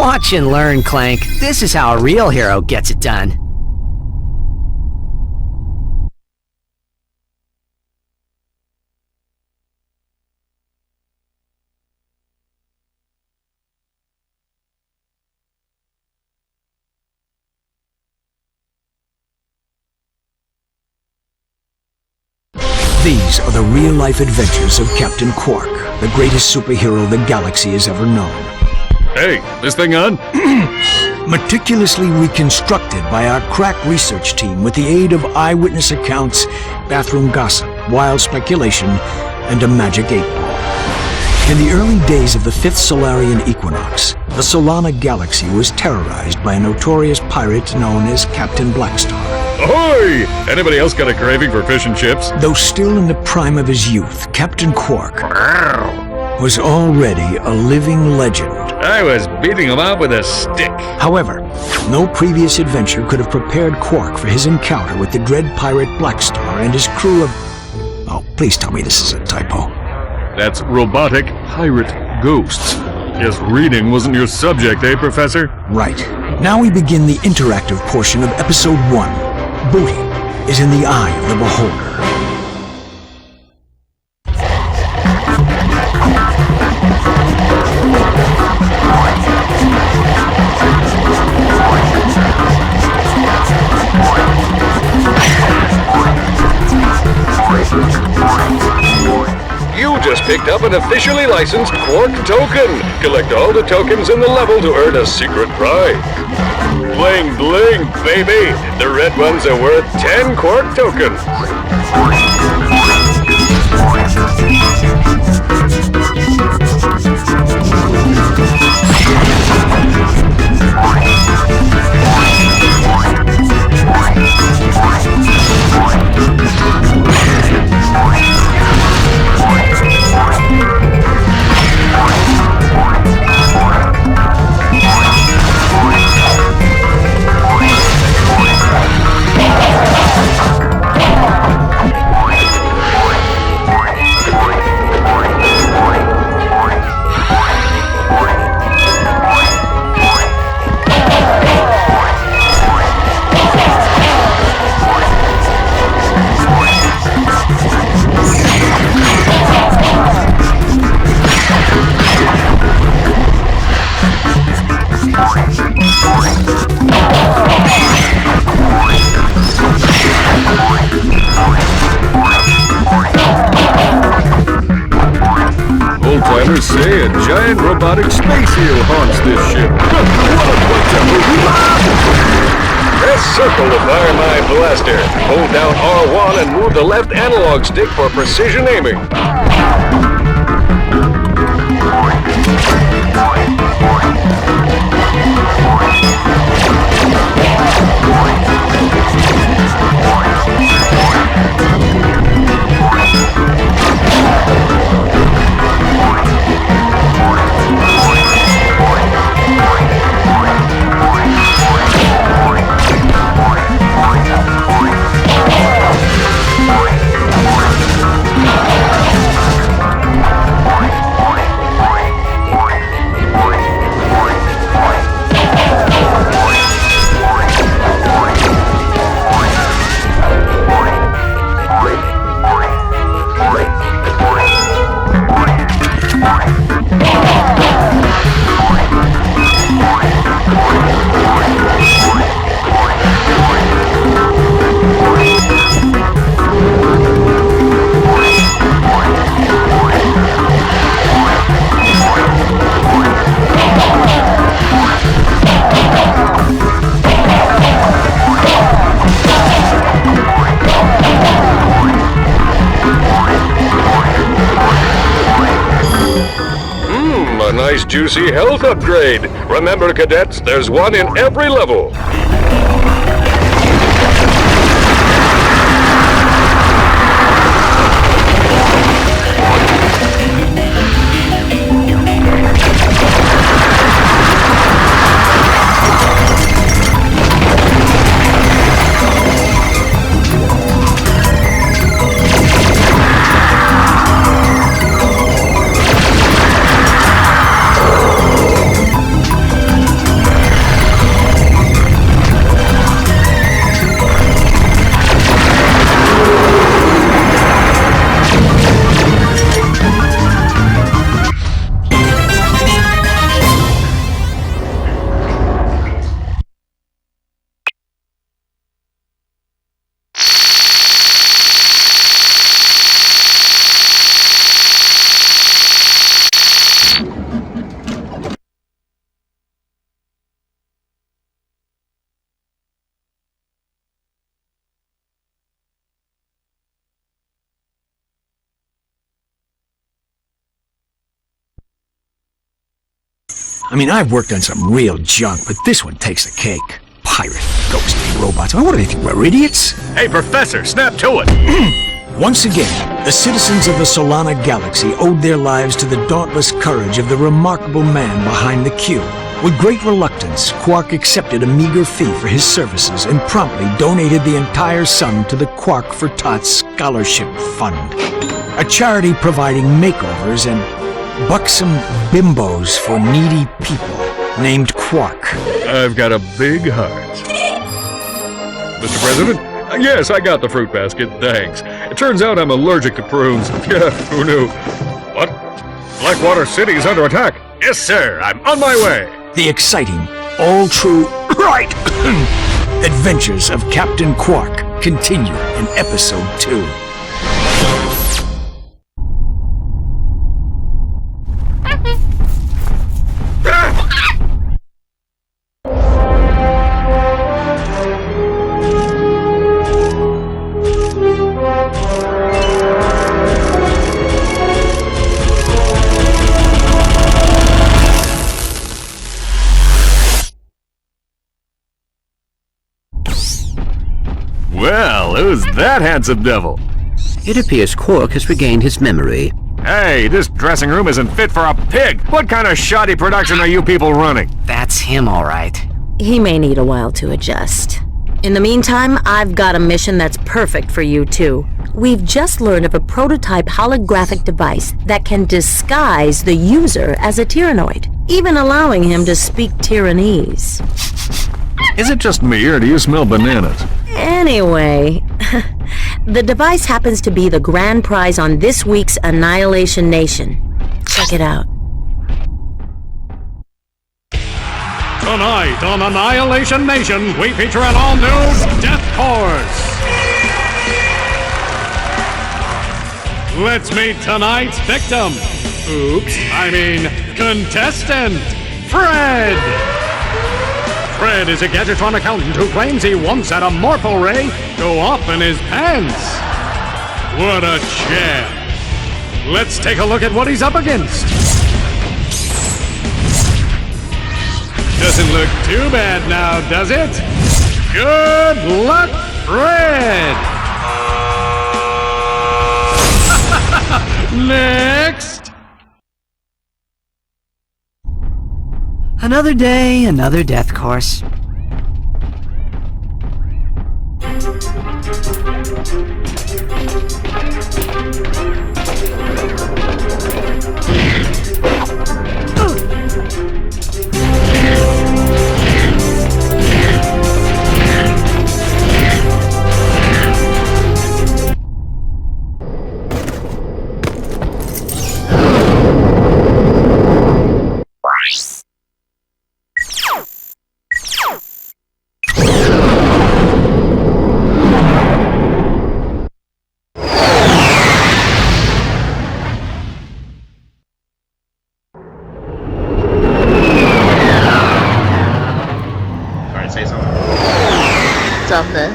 Watch and learn, Clank. This is how a real hero gets it done. These are the real-life adventures of Captain Quark, the greatest superhero the galaxy has ever known. Hey, this thing on? Meticulously reconstructed by our crack research team with the aid of eyewitness accounts, bathroom gossip, wild speculation, and a magic 8-ball. In the early days of the 5th Solarian equinox, the Solana galaxy was terrorized by a notorious pirate known as Captain Blackstar. Ahoy! Anybody else got a craving for fish and chips? Though still in the prime of his youth, Captain Quark was already a living legend. I was beating him up with a stick. However, no previous adventure could have prepared Quark for his encounter with the dread pirate Blackstar and his crew of... Oh, please tell me this is a typo. That's robotic pirate ghosts. Guess reading wasn't your subject, eh, Professor? Right. Now we begin the interactive portion of Episode 1. Booty is in the eye of the beholder. You just picked up an officially licensed Quark token. Collect all the tokens in the level to earn a secret prize. Bling bling, baby! The red ones are worth 10 Quark tokens. Old-timers say a giant robotic space eel haunts this ship. Press circle to fire my blaster. Hold down R1 and move the left analog stick for precision aiming. juicy health upgrade. Remember, cadets, there's one in every level. I mean, I've worked on some real junk, but this one takes the cake. Pirate, ghosting robots. What do they think, we're idiots? Hey, Professor, snap to it! Once again, the citizens of the Solana Galaxy owed their lives to the dauntless courage of the remarkable man behind the Q. With great reluctance, Quark accepted a meager fee for his services and promptly donated the entire sum to the Quark for Tots Scholarship Fund, a charity providing makeovers and buxom bimbos for needy people named Quark. I've got a big heart. Mr. President? Yes, I got the fruit basket, thanks. It turns out I'm allergic to prunes. Yeah, who knew? What? Blackwater City is under attack. Yes, sir, I'm on my way. The exciting, all-true, right, adventures of Captain Quark continue in Episode 2. Well, who's that handsome devil? It appears Quark has regained his memory. Hey, this dressing room isn't fit for a pig! What kind of shoddy production are you people running? That's him, all right. He may need a while to adjust. In the meantime, I've got a mission that's perfect for you two. We've just learned of a prototype holographic device that can disguise the user as a Tyrannoid, even allowing him to speak Tyrannese. Is it just me, or do you smell bananas? Anyway, the device happens to be the grand prize on this week's Annihilation Nation. Check it out. Tonight on Annihilation Nation, we feature an all-new Death Course. Let's meet tonight's victim. Contestant, Fred. Fred is a Gadgetron accountant who claims he once had a Morpho Ray go off in his pants. What a champ. Let's take a look at what he's up against. Doesn't look too bad now, does it? Good luck, Fred! Next! Another day, another death course. Something.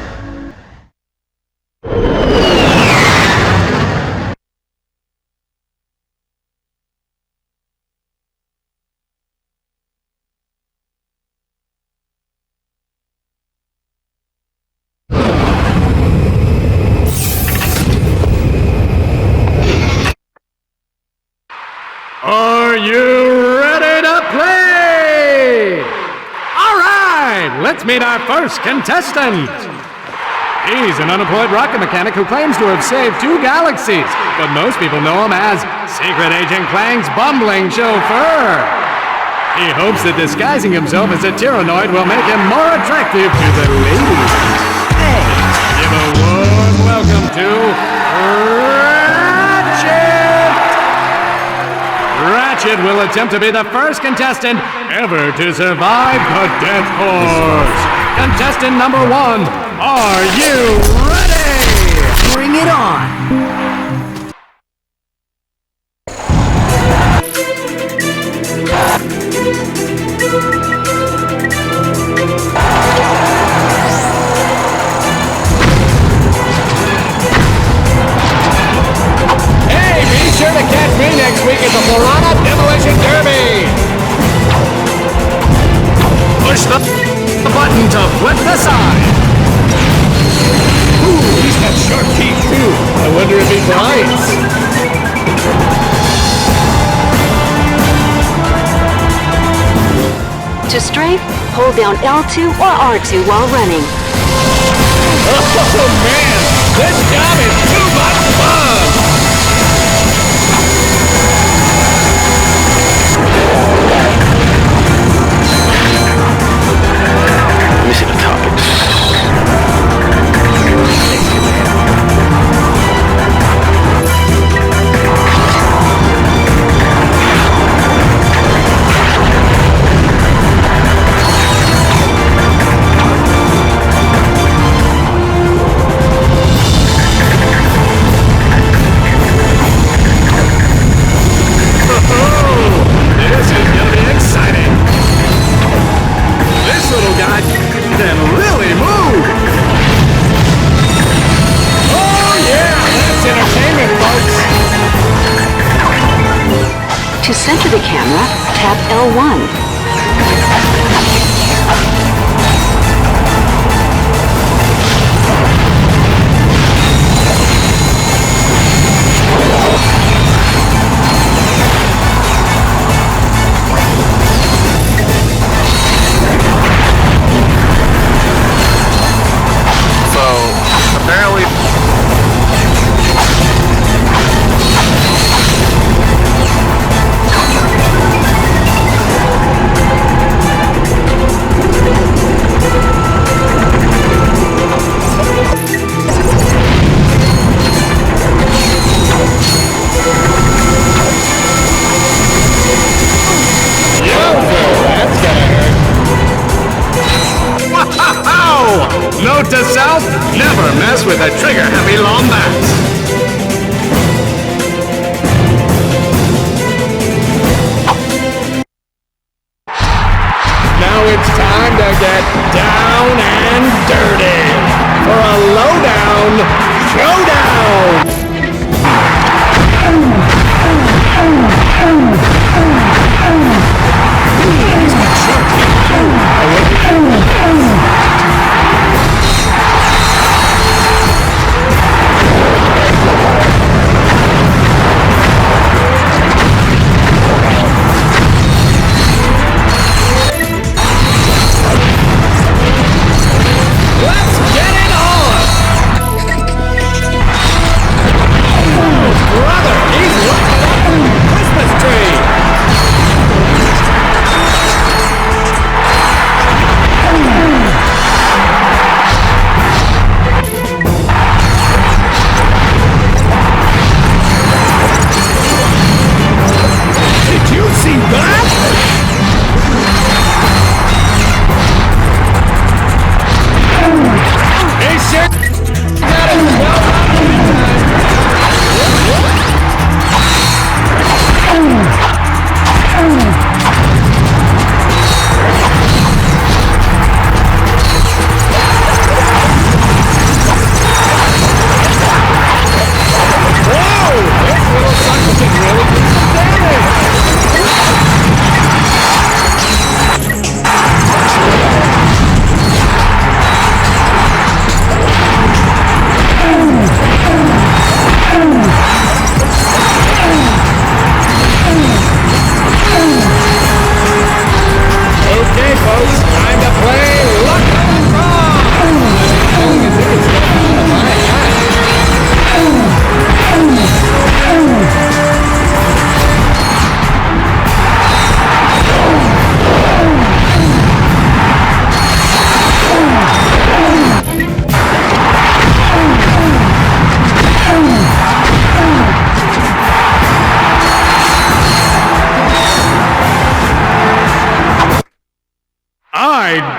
let's meet our first contestant. He's an unemployed rocket mechanic who claims to have saved 2 galaxies, but most people know him as Secret Agent Clang's bumbling chauffeur. He hopes that disguising himself as a Tyrannoid will make him more attractive to the ladies. Hey, give a warm welcome to Ratchet! Ratchet will attempt to be the first contestant ever to survive the death course. Contestant number 1, are you ready? Bring it on! Hey, be sure to catch me next week at the Piranha Demolition Derby! Push the button to flip the side! Ooh, he's got sharp teeth too. I wonder if he bites. To strafe, hold down L2 or R2 while running. Oh man, this job is too much fun! Let me see the topics. This is gonna be exciting! This little guy can really move! Oh yeah, that's entertainment, folks! To center the camera, tap L1. So, apparently... That's gonna hurt. Wow! Note to self, never mess with a trigger-heavy Lombax. Now it's time to get down and dirty for a lowdown showdown!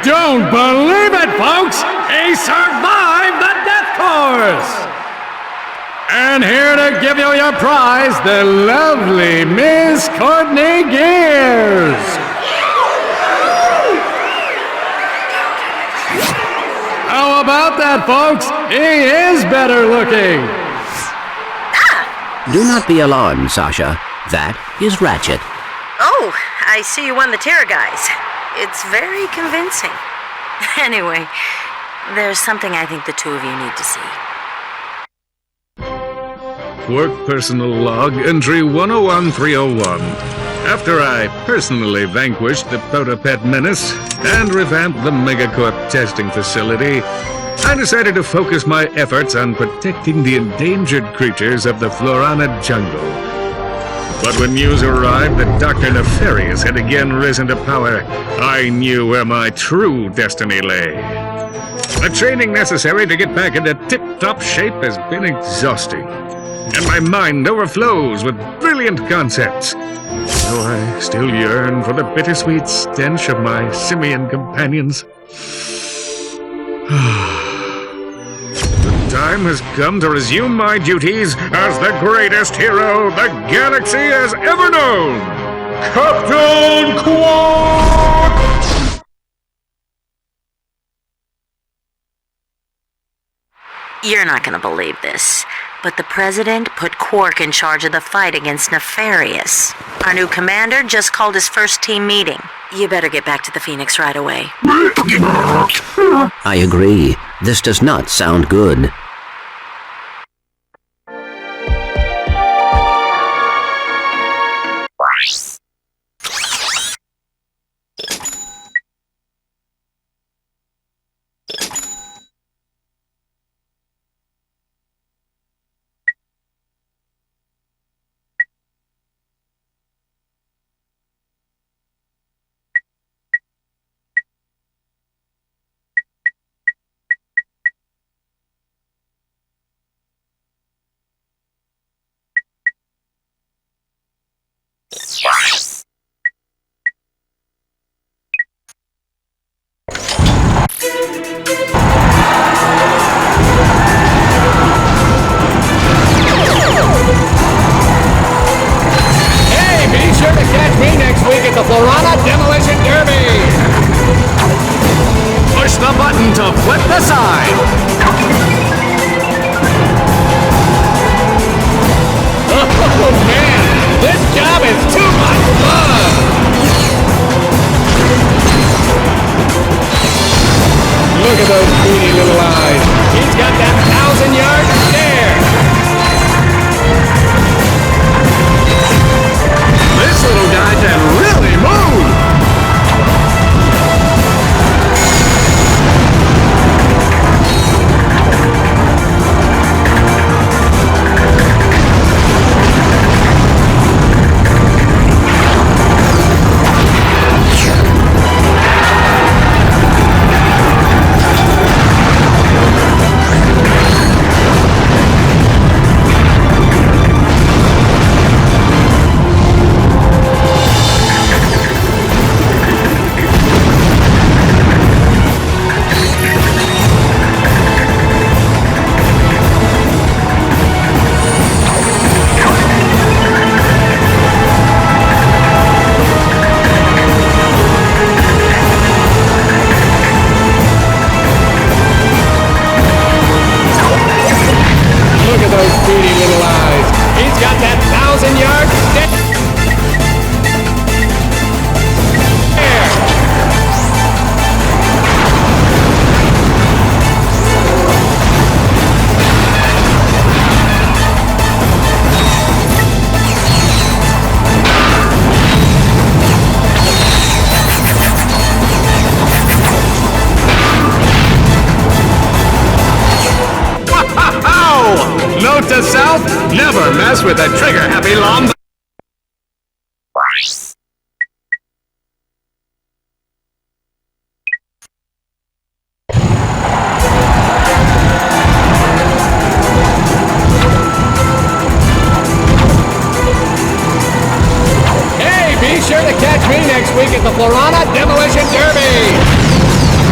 don't believe it, folks! He survived the death course! And here to give you your prize, the lovely Miss Courtney Gears! How about that, folks? He is better looking! Do not be alarmed, Sasha. That is Ratchet. Oh, I see you won the terror, guys. It's very convincing. Anyway, there's something I think the two of you need to see. Work personal log, entry 101301. After I personally vanquished the Protopet menace and revamped the Megacorp testing facility, I decided to focus my efforts on protecting the endangered creatures of the Florana jungle. But when news arrived that Dr. Nefarious had again risen to power, I knew where my true destiny lay. The training necessary to get back into tip-top shape has been exhausting, and my mind overflows with brilliant concepts. Though I still yearn for the bittersweet stench of my simian companions. The time has come to resume my duties as the greatest hero the galaxy has ever known! Captain Quark! You're not gonna believe this, but the President put Quark in charge of the fight against Nefarious. Our new commander just called his first team meeting. You better get back to the Phoenix right away. I agree. This does not sound good. The Florana Demolition Derby! Push the button to flip the side! Oh man, this job is too much fun! Look at those beady little eyes. He's got that 1,000-yard stare! This little guy can really move! Note to self, never mess with a trigger-happy lomb. Hey, be sure to catch me next week at the Florana Demolition Derby!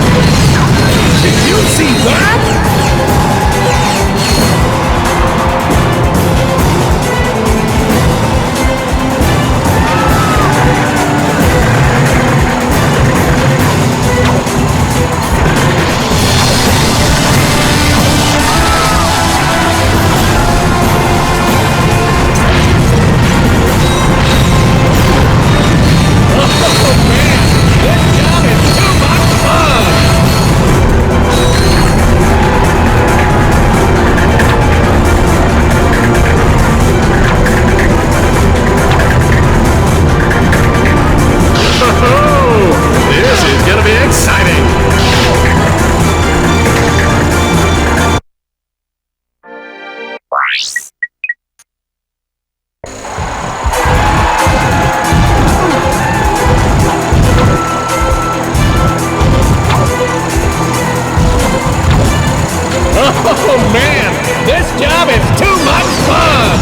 Oh man, this job is too much fun!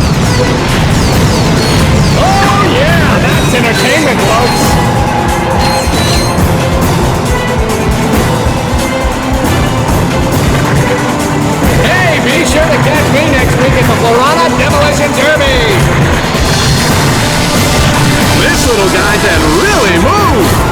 Oh yeah, that's entertainment, folks! Hey, be sure to catch me next week at the Florana Demolition Derby! This little guy can really move!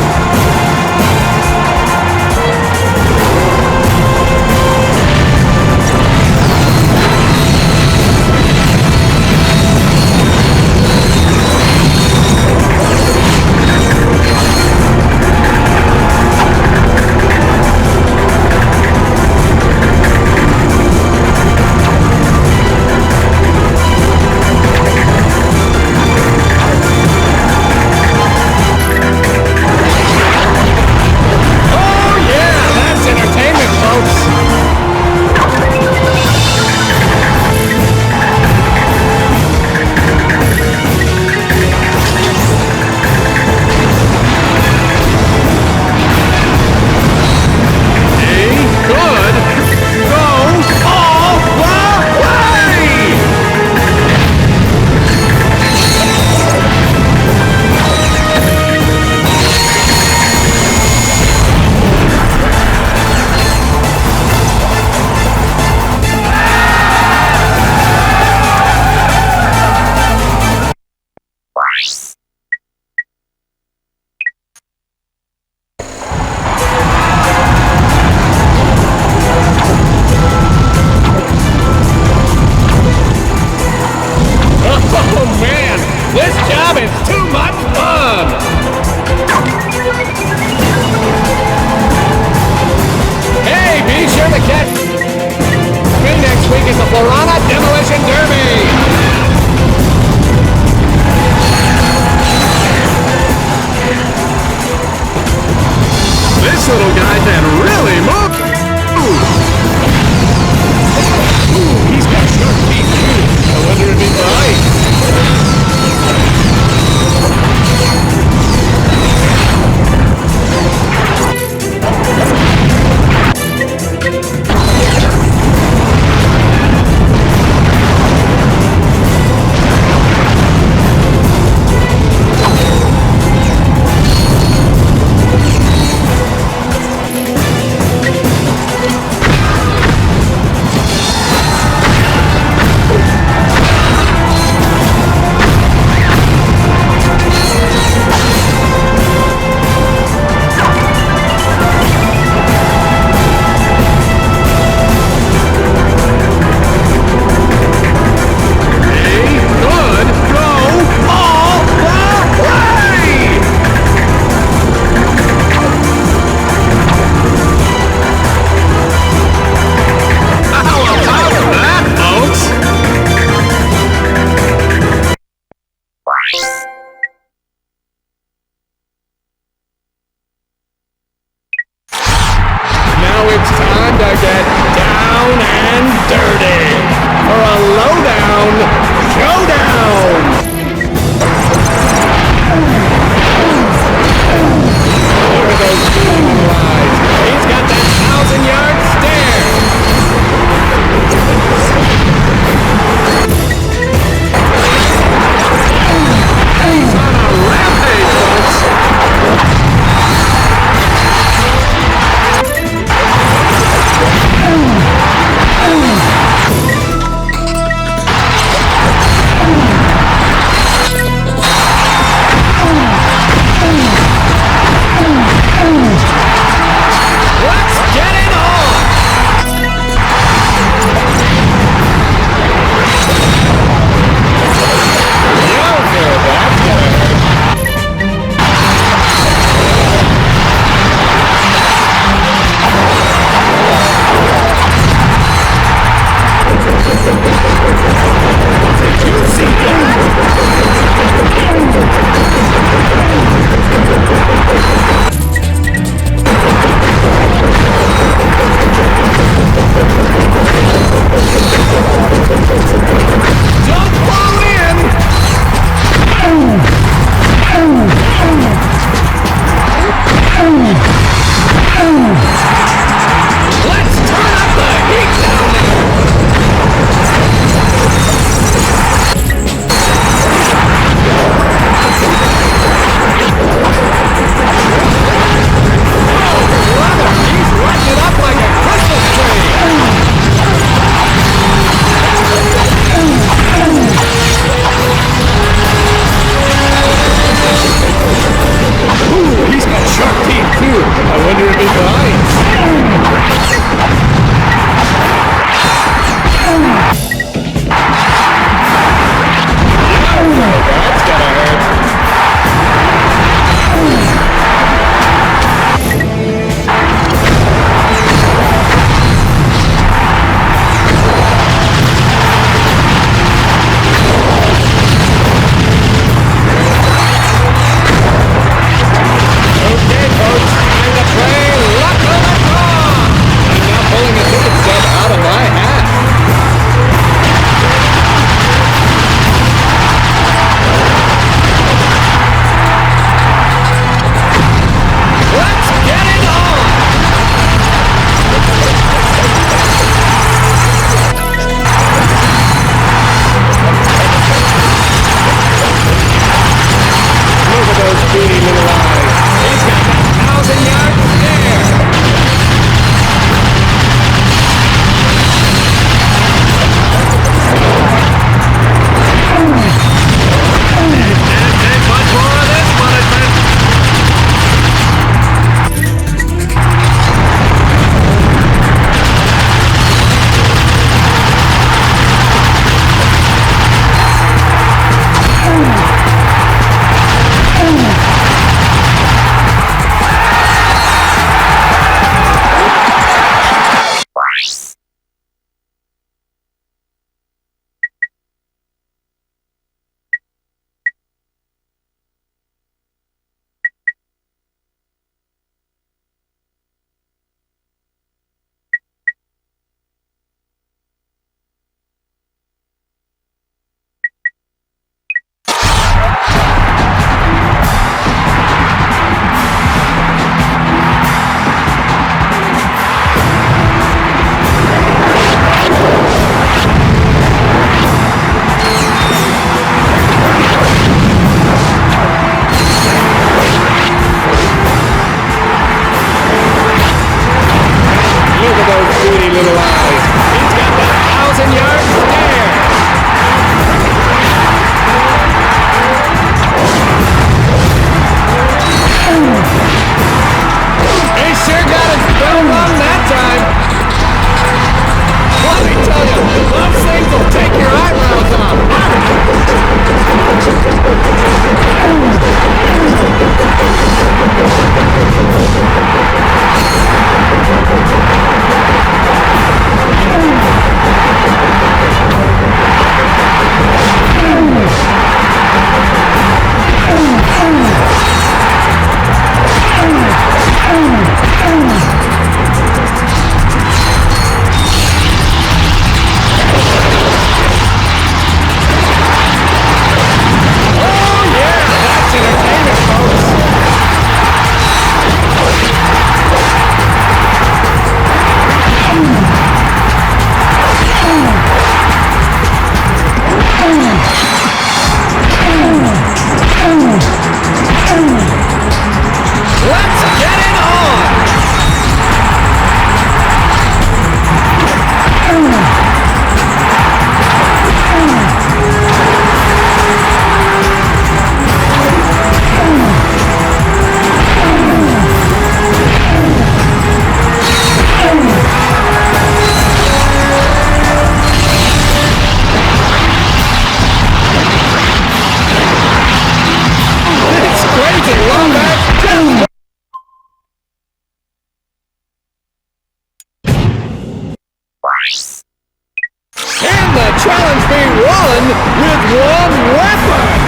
be won with one weapon!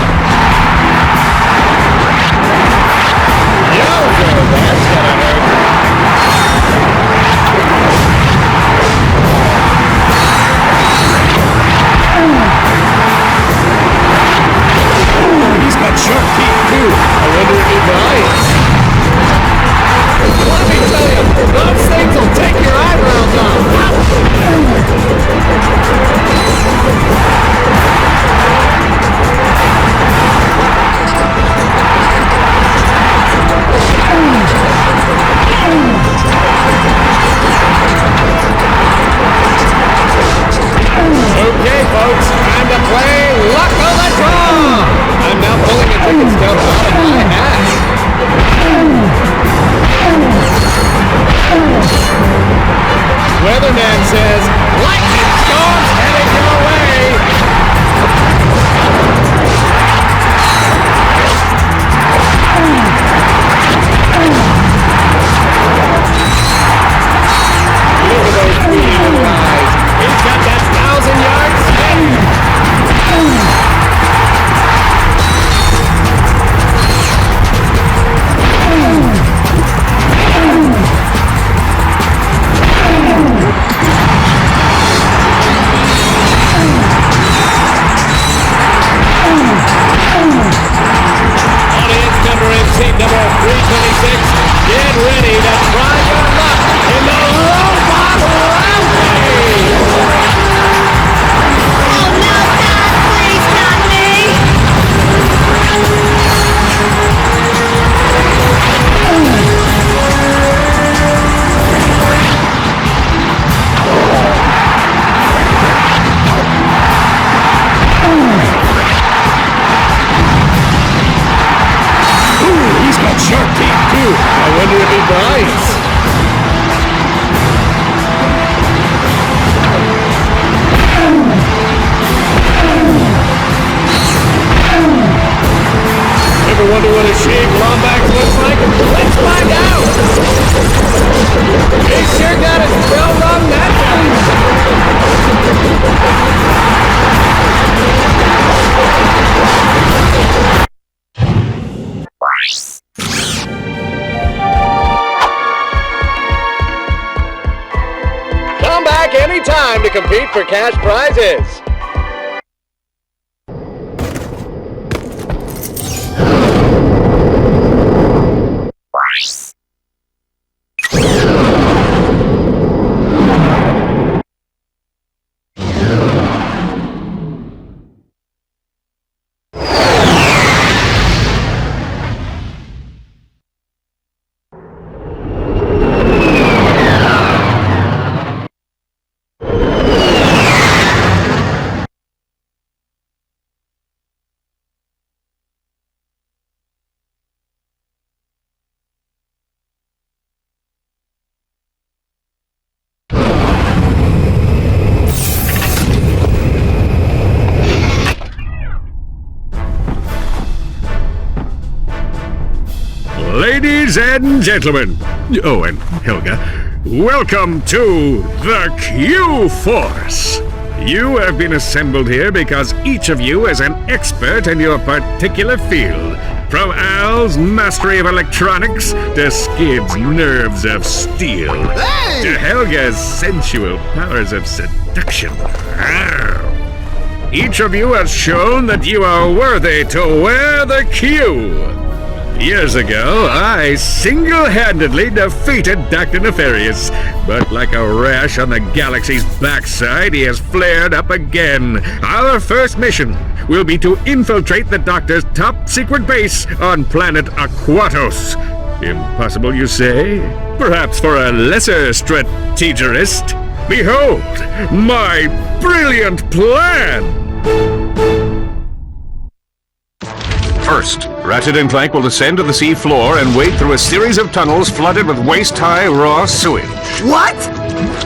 Yowza, that's gonna hurt. He's got sharp teeth too. I wonder if he bites. Let me tell you, those things will take your eyebrows off. Okay, folks, time to play Luck of the Draw! I'm now pulling a ticket stub out of my hat. Weatherman says, lightning storm's heading your way! Look at those beautiful eyes. He's got that 1,000-yard spin. Audience member in seat number 326, get ready to try your luck in the robot rampage! Oh no, God, please not me! He's got sharp teeth too. I wonder if he bites. Ever wonder what a shaved Lombax looks like? Let's find out! He sure got his bell rung that Come back anytime to compete for cash prizes. Ladies and gentlemen, oh, and Helga, welcome to the Q-Force. You have been assembled here because each of you is an expert in your particular field. From Al's mastery of electronics to Skid's nerves of steel, to Helga's sensual powers of seduction. Each of you has shown that you are worthy to wear the Q. Years ago, I single-handedly defeated Dr. Nefarious, but like a rash on the galaxy's backside, he has flared up again. Our first mission will be to infiltrate the Doctor's top-secret base on planet Aquatos. Impossible, you say? Perhaps for a lesser strategist? Behold, my brilliant plan! First, Ratchet and Clank will descend to the sea floor and wade through a series of tunnels flooded with waist-high raw sewage. What?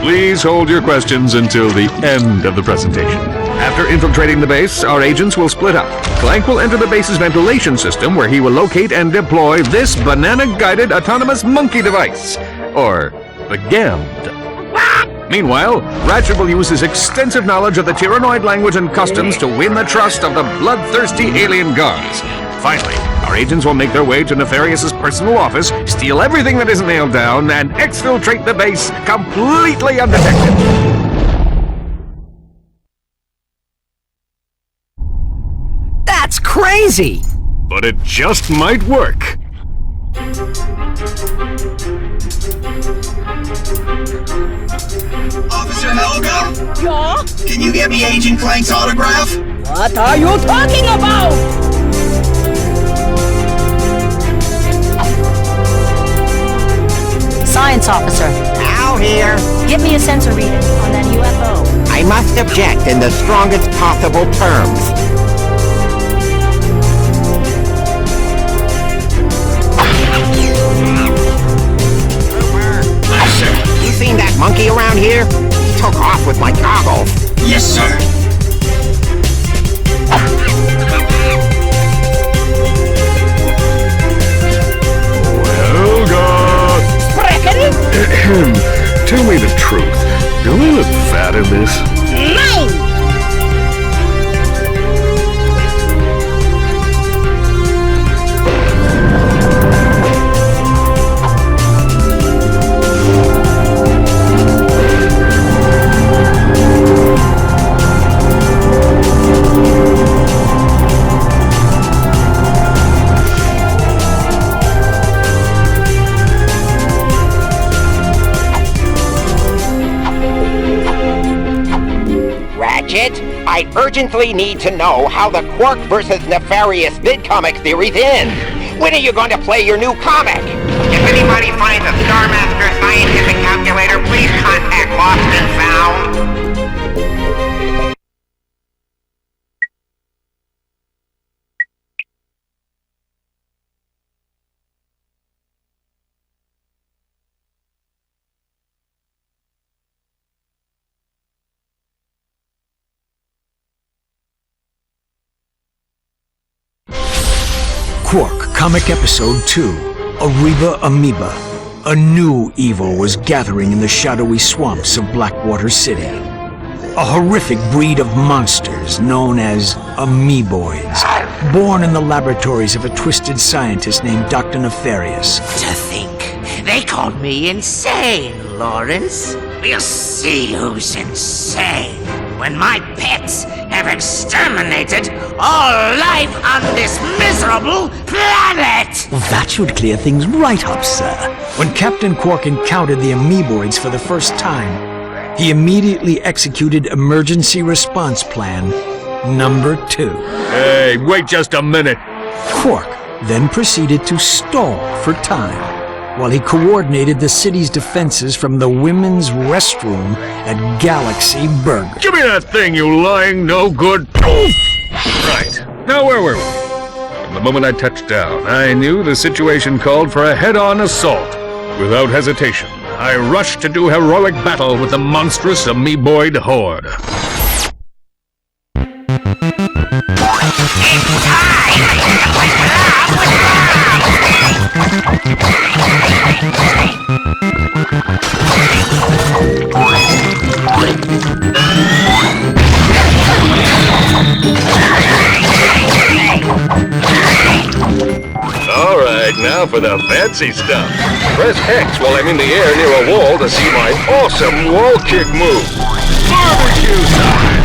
Please hold your questions until the end of the presentation. After infiltrating the base, our agents will split up. Clank will enter the base's ventilation system, where he will locate and deploy this banana-guided autonomous monkey device. Or the GAMD. Meanwhile, Ratchet will use his extensive knowledge of the Tyrannoid language and customs to win the trust of the bloodthirsty alien guards. Finally, our agents will make their way to Nefarious's personal office, steal everything that isn't nailed down, and exfiltrate the base completely undetected. That's crazy! But it just might work. Officer Helga? Yeah? Can you get me Agent Clank's autograph? What are you talking about? Science officer, Al here. get me a sensor reading on that UFO. I must object in the strongest possible terms. You seen that monkey around here? He took off with my goggles. Yes, sir. Tell me the truth. Do we look fat in this? Nine! Ratchet, I urgently need to know how the Quark versus Nefarious vid-comic series ends. When are you going to play your new comic? If anybody finds a Star Master scientific calculator, please contact Lost and Found. Quark, Comic Episode 2, Ariba Amoeba. A new evil was gathering in the shadowy swamps of Blackwater City. A horrific breed of monsters known as amoeboids, born in the laboratories of a twisted scientist named Dr. Nefarious. To think, they called me insane, Lawrence. We'll see who's insane when my pets have exterminated all life on this miserable planet! That should clear things right up, sir. When Captain Quark encountered the amoeboids for the first time, he immediately executed Emergency Response Plan Number 2. Hey, wait just a minute. Quark then proceeded to stall for time while he coordinated the city's defenses from the women's restroom at Galaxy Burger. Give me that thing, you lying no-good poof! Right. Now where were we? From the moment I touched down, I knew the situation called for a head-on assault. Without hesitation, I rushed to do heroic battle with the monstrous amoeboid horde. Alright, now for the fancy stuff. Press X while I'm in the air near a wall to see my awesome wall kick move. Barbecue time!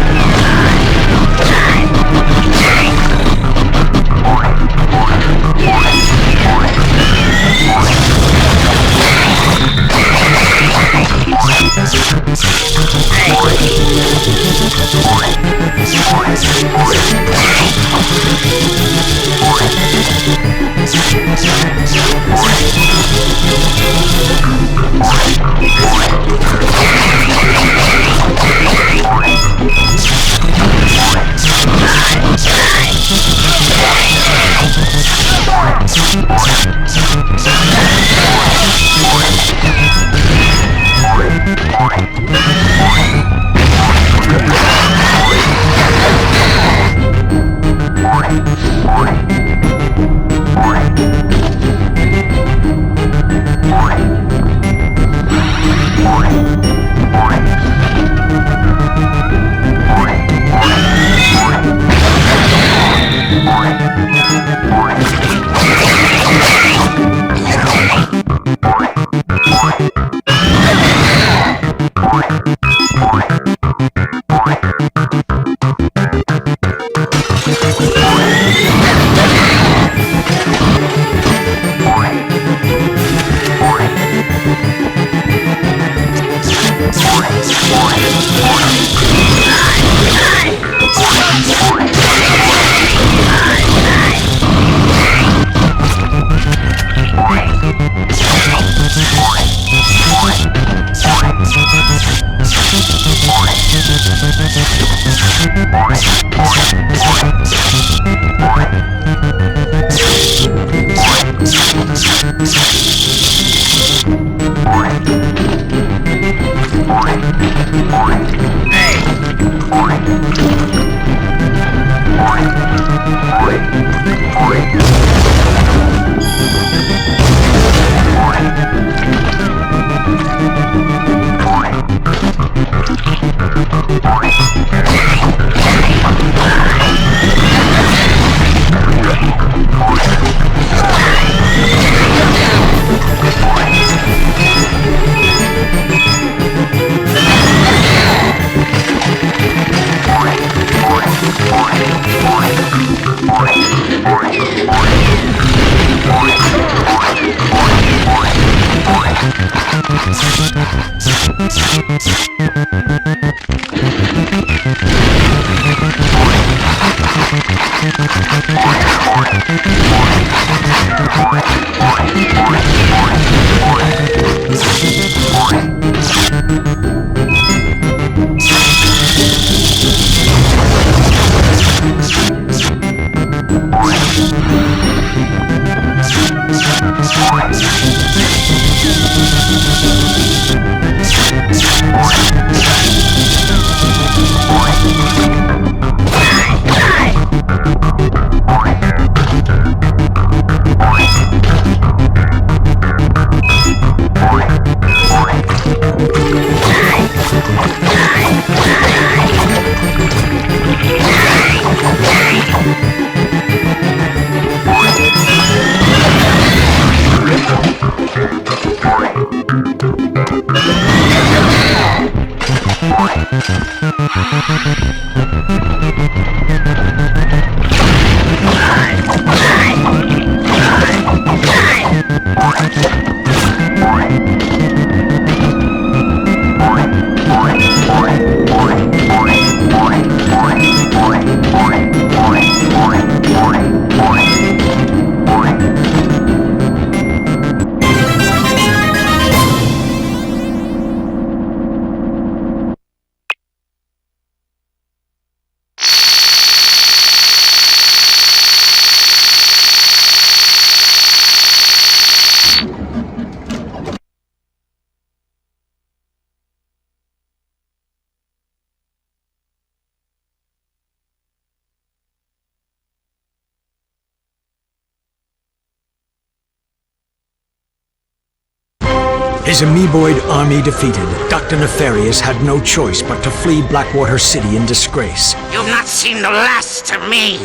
His amoeboid army defeated, Dr. Nefarious had no choice but to flee Blackwater City in disgrace. You've not seen the last of me.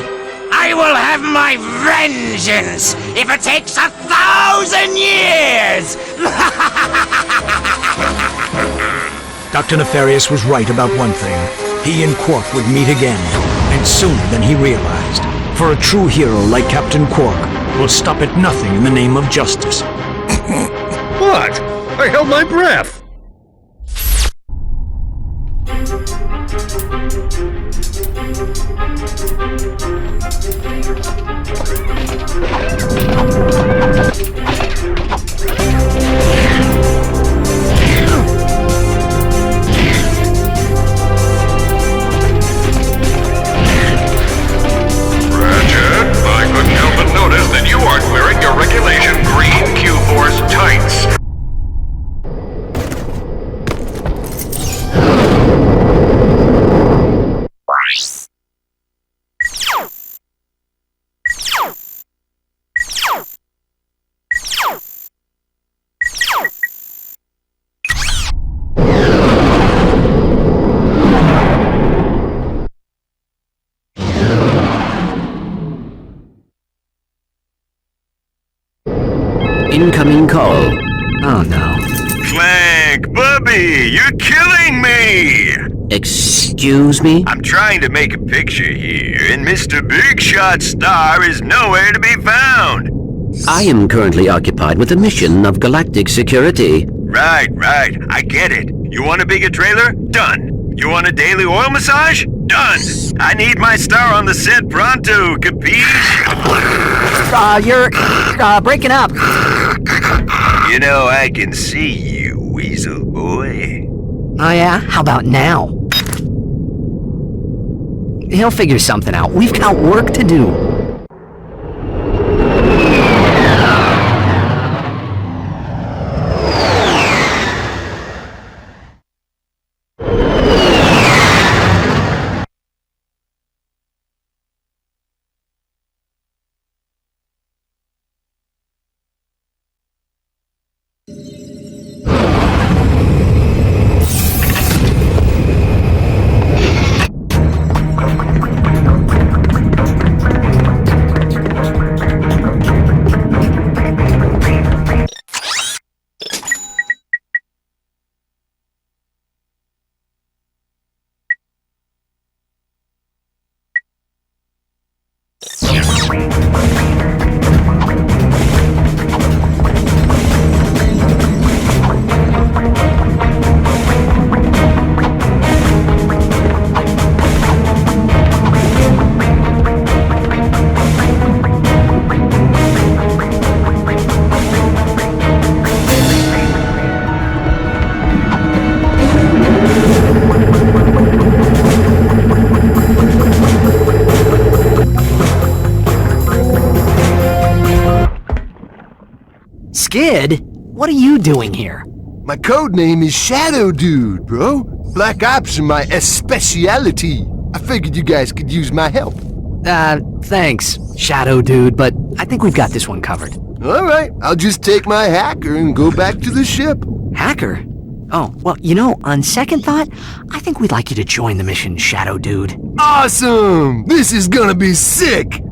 I will have my vengeance if it takes 1,000 years! Dr. Nefarious was right about one thing. He and Quark would meet again, and sooner than he realized. For a true hero like Captain Quark will stop at nothing in the name of justice. What? I held my breath! Ratchet, I couldn't help but notice that you aren't wearing your regulation green Q-Force tights. Incoming call. Oh no. Clank, Bubby, you're killing me! Excuse me? I'm trying to make a picture here, and Mr. Big Shot Star is nowhere to be found. I am currently occupied with a mission of galactic security. Right, I get it. You want a bigger trailer? Done. You want a daily oil massage? Done. I need my star on the set pronto, capiche? You're breaking up. You know, I can see you, weasel boy. Oh yeah? How about now? He'll figure something out. We've got work to do. Skid? What are you doing here? My code name is Shadow Dude, bro. Black Ops are my specialty. I figured you guys could use my help. Thanks, Shadow Dude, but I think we've got this one covered. Alright, I'll just take my hacker and go back to the ship. Hacker? Oh, well, you know, on second thought, I think we'd like you to join the mission, Shadow Dude. Awesome! This is gonna be sick!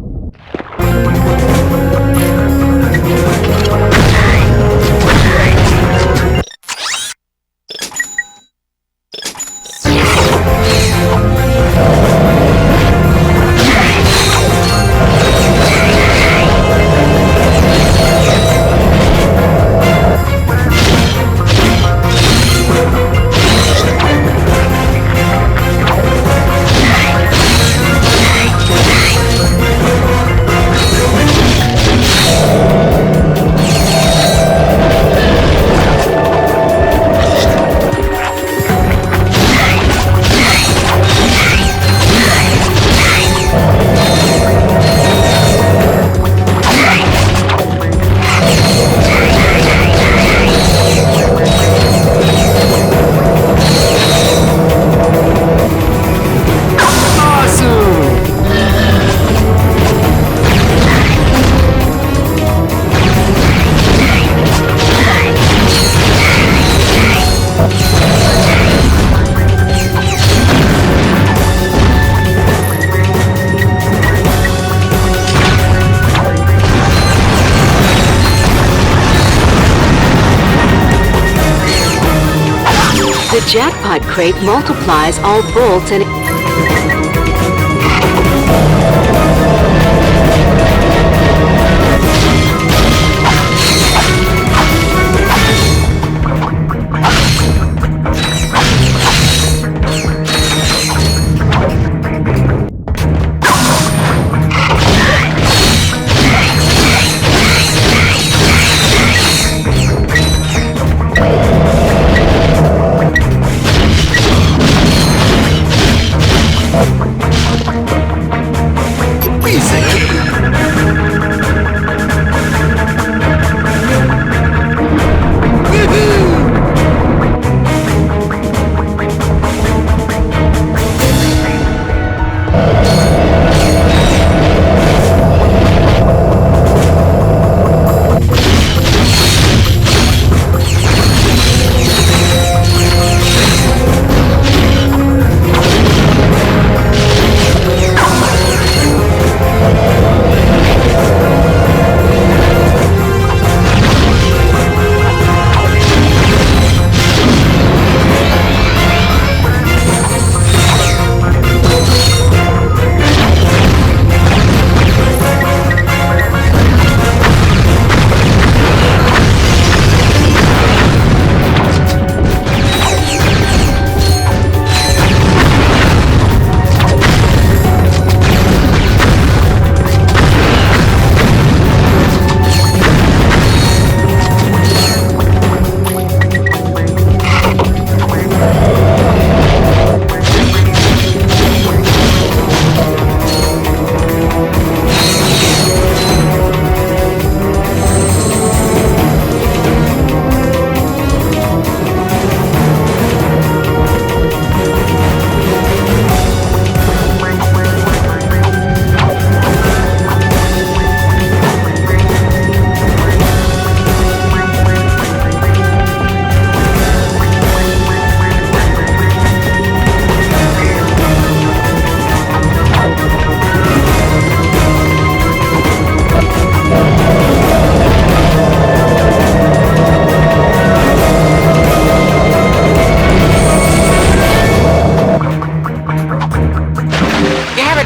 The jackpot crate multiplies all bolts and...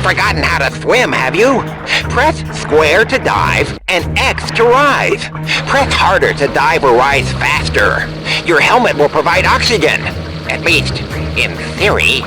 forgotten how to swim, have you? Press square to dive and X to rise. Press harder to dive or rise faster. Your helmet will provide oxygen. At least, in theory.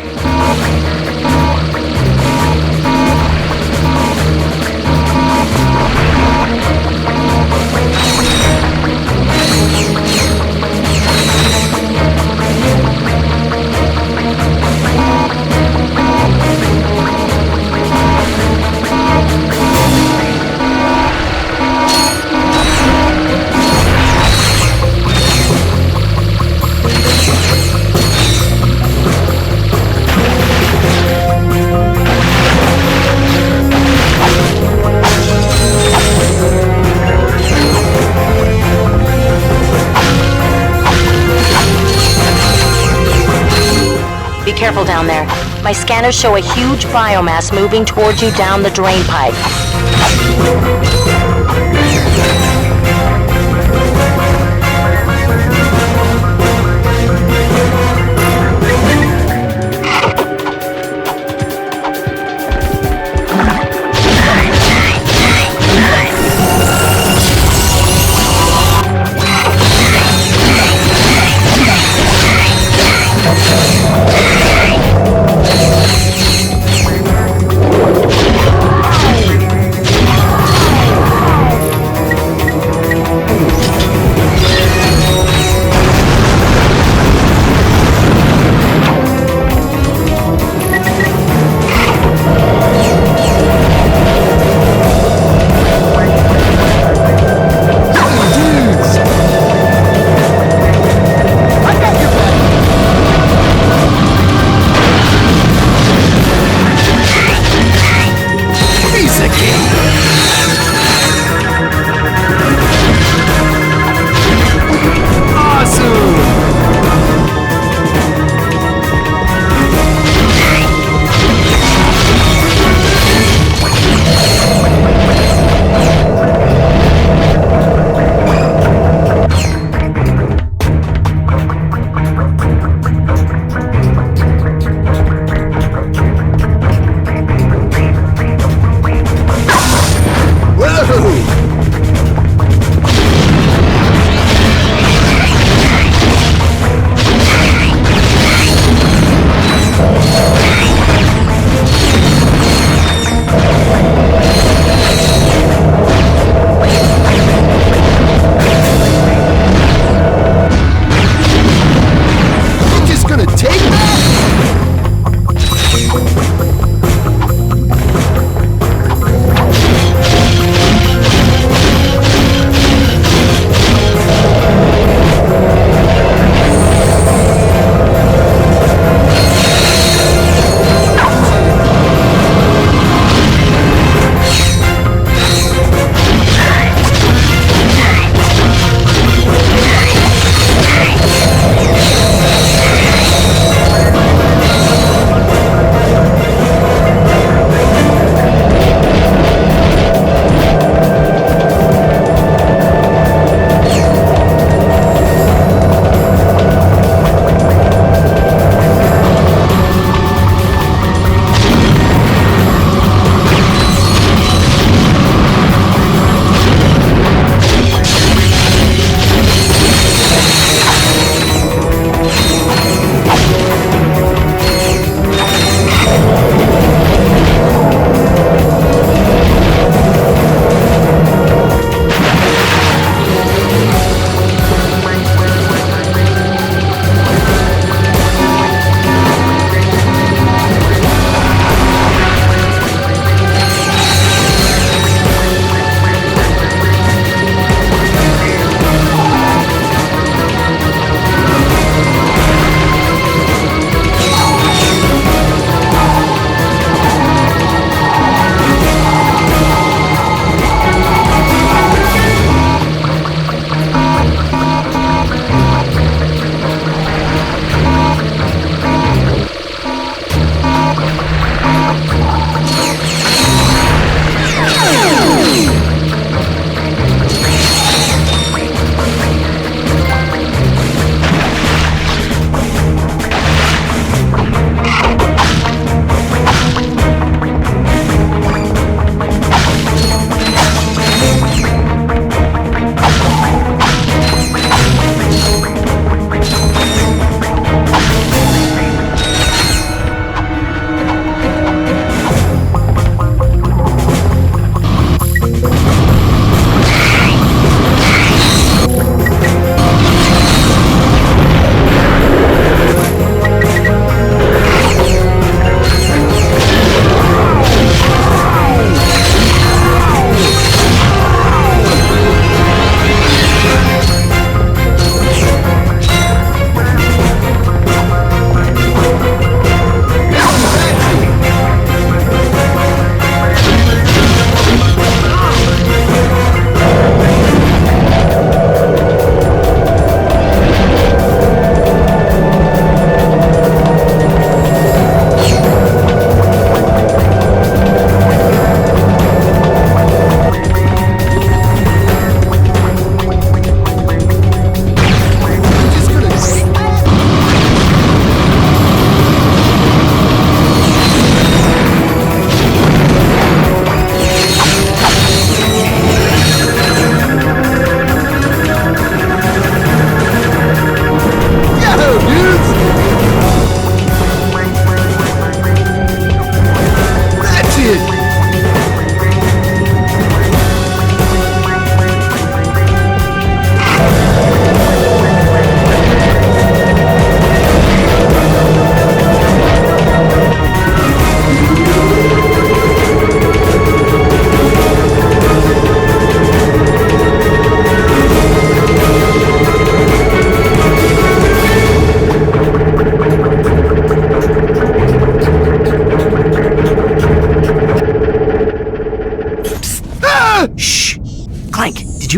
Be careful down there. My scanners show a huge biomass moving towards you down the drain pipe.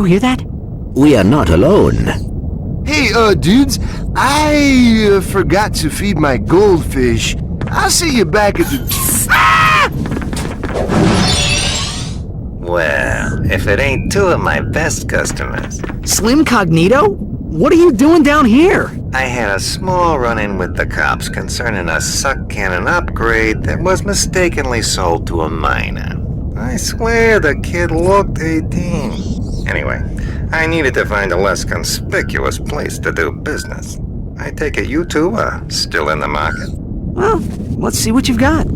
you hear that? We are not alone. Hey, dudes, I forgot to feed my goldfish. I'll see you back at the... Ah! Well, if it ain't two of my best customers. Slim Cognito? What are you doing down here? I had a small run-in with the cops concerning a suck cannon upgrade that was mistakenly sold to a minor. I swear the kid looked 18. Anyway, I needed to find a less conspicuous place to do business. I take it you two are still in the market? Well, let's see what you've got.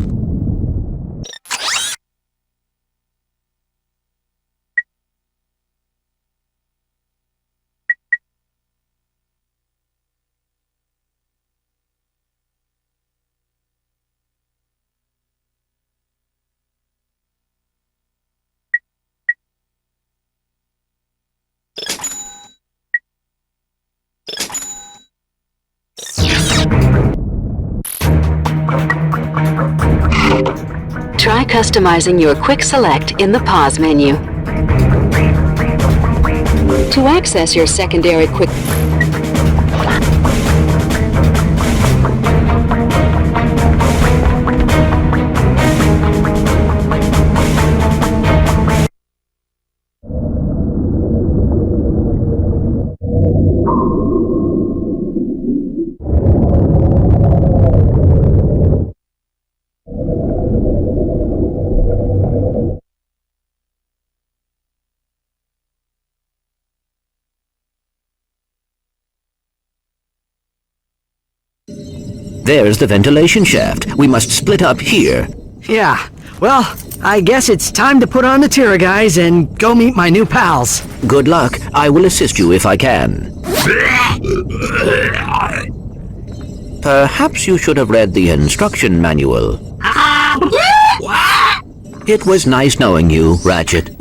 Try customizing your quick select in the pause menu. To access your secondary quick... There's the ventilation shaft. We must split up here. Yeah, well, I guess it's time to put on the Tira guys and go meet my new pals. Good luck. I will assist you if I can. Perhaps you should have read the instruction manual. It was nice knowing you, Ratchet.